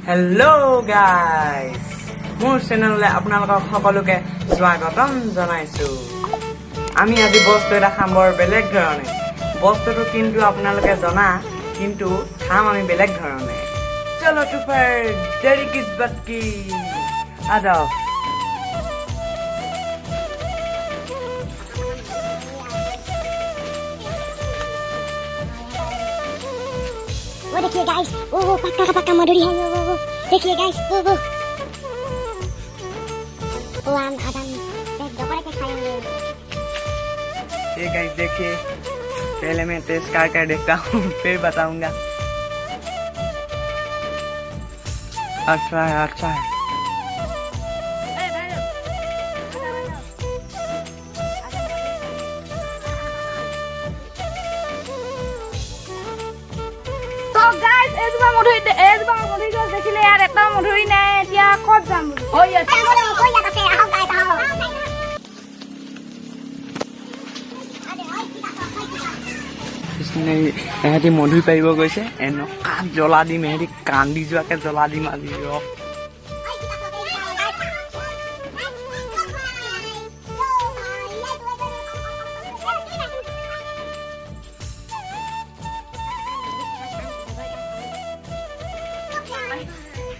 Hello' guys, মোৰ চেনেললৈ আপোনালোকক সকলোকে স্বাগতম জনাইছো। আমি আজি বস্তু এটা খাম বৰ বেলেগ ধৰণে। বস্তুটো কিন্তু আপোনালোকে জনা, কিন্তু খাম আমি বেলেগ ধৰণে। চলো তো ফিৰ দেৰি কিছ বাত কি, আ যাও। वो देखिए गाइस, वो पक्का का पक्का मधुरी है वो देखिए गाइस, वो हम आदम दोपहर के खाएंगे। ये गाइस देखिए, पहले मैं टेस्ट कर देखता हूँ फिर बताऊंगा। अच्छा है, अच्छा है। So guys, এজোপা মধুৰি গছ দেখিলে ইয়াত এটা মধুৰি নাই, এতিয়া ক'ত যাম বুলি? এহেঁতি মধুৰি পাৰিব গৈছে, এনেকুৱা জ্বলা দিম, এহেঁতি কান্দি যোৱাকে জ্বলা দিম আজি।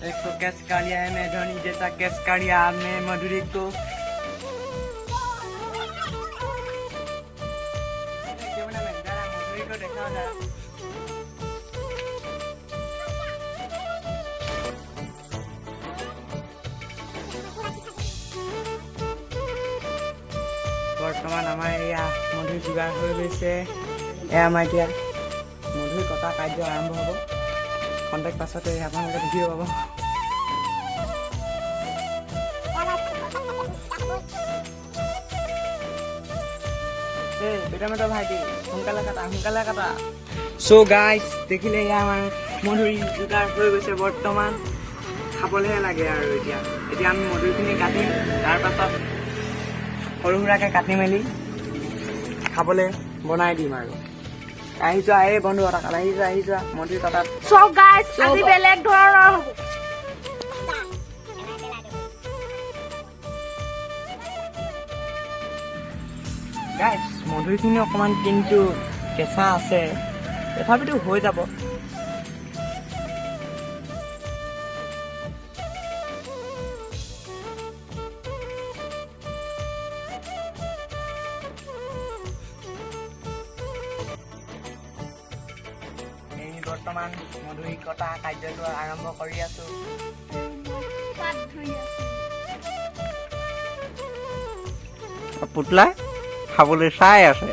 एक तो कैस काढ़िया है, मैं धोनी जैसा कैस काढ़िया मैं मधुरी को देखा था। বৰ্তমান আমাৰ এয়া মধুৰি যোগাৰ হৈ গৈছে। এয়া আমাৰ এতিয়া মধুৰি কটা কাৰ্য আৰম্ভ হ'ব। কণ্টেক্ট পাছতে আপোনালোকে ভিডিঅ' পাব। পেটামেটা ভাইটি সোনকালে কাটা। চ' গাইজ দেখিলে এয়া আমাৰ মধুৰি যোগাৰ হৈ গৈছে। বৰ্তমান খাবলৈহে লাগে আৰু এতিয়া আমি মধুৰিখিনি কাটিম, তাৰপাছত সৰু সুৰাকৈ কাটি মেলি খাবলৈ বনাই দিম আৰু। আহি যোৱা এই বন্ধু এটা আহি যোৱা মধুৰি কটাত। So guys, আজি বেলেগ ধৰণৰ হ'ব। গাইজ মধুৰিখিনি অকণমান কিন্তু কেঁচা আছে, তথাপিতো হৈ যাব। বৰ্তমান মধুৰি কটা কাৰ্যটো আৰম্ভ কৰি আছো। পুতলা খাবলৈ চাই আছে।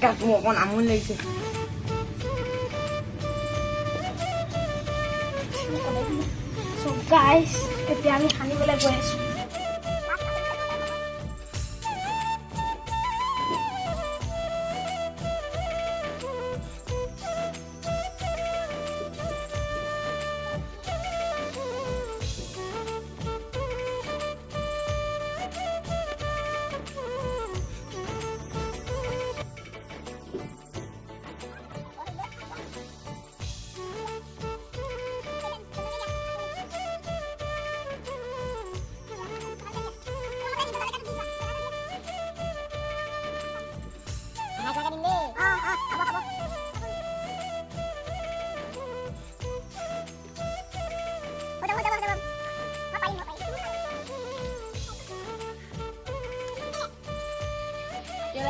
কাট মোৰ অকণ আমনি লাগিছে। So guys, এতিয়া আমি সানিবলৈ গৈ আছো।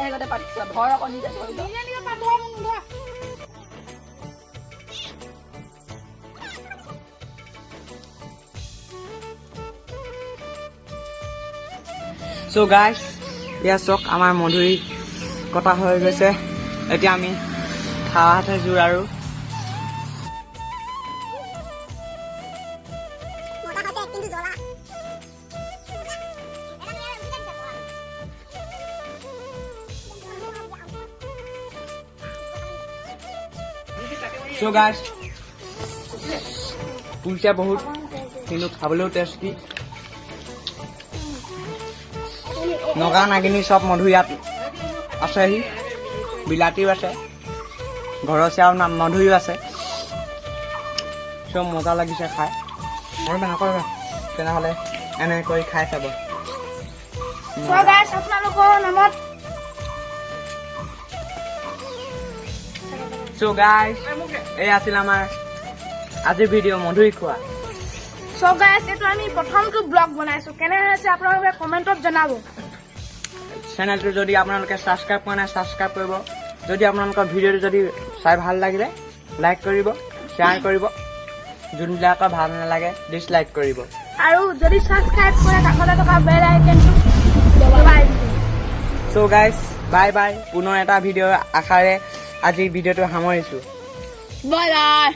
সেইগতে পাতিছে ধৰ আকৌ নিজে ধৰি লওঁ। চ' গাইছ এয়া চাওক আমাৰ মধুৰি কটা হৈ গৈছে এতিয়া আমি খাৱাতে জোৰ আৰু চ' গাইছ পুলচিয়া বহুত কিন্তু খাবলৈও টেষ্টি নগা নাগিনী চব মধুৰি ইয়াত আছেহি বিলাতীও আছে ঘৰচীয়াও নাম মধুৰিও আছে চব মজা লাগিছে খাই মই নকৰিবা তেনেহ'লে এনে কৰি খাই চাব চ' গাইছ আপোনালোকৰ নামত চ' গাইছ এই আছিল আমাৰ আজিৰ ভিডিঅ' মধুৰি খোৱা চ' গাইছ এইটো আমি প্ৰথমটো ব্লগ বনাইছো কেনে হৈছে আপোনালোকে কমেণ্টত জনাব চেনেলটো যদি আপোনালোকে ছাবস্ক্ৰাইব কৰা নাই ছাবস্ক্ৰাইব কৰিব যদি আপোনালোকৰ ভিডিঅ'টো যদি চাই ভাল লাগিলে লাইক কৰিব শ্বেয়াৰ কৰিব যোনবিলাকৰ ভাল নালাগে ডিছলাইক কৰিব আৰু যদি ছাবস্ক্ৰাইব কৰে কাষতে থকা বেল আইকনটো দবাই দিব চ' গাইছ বাই বাই পুনৰ এটা ভিডিঅ' আশাৰে আজি ভিডিঅ'টো সামৰিছোঁ বাই বাই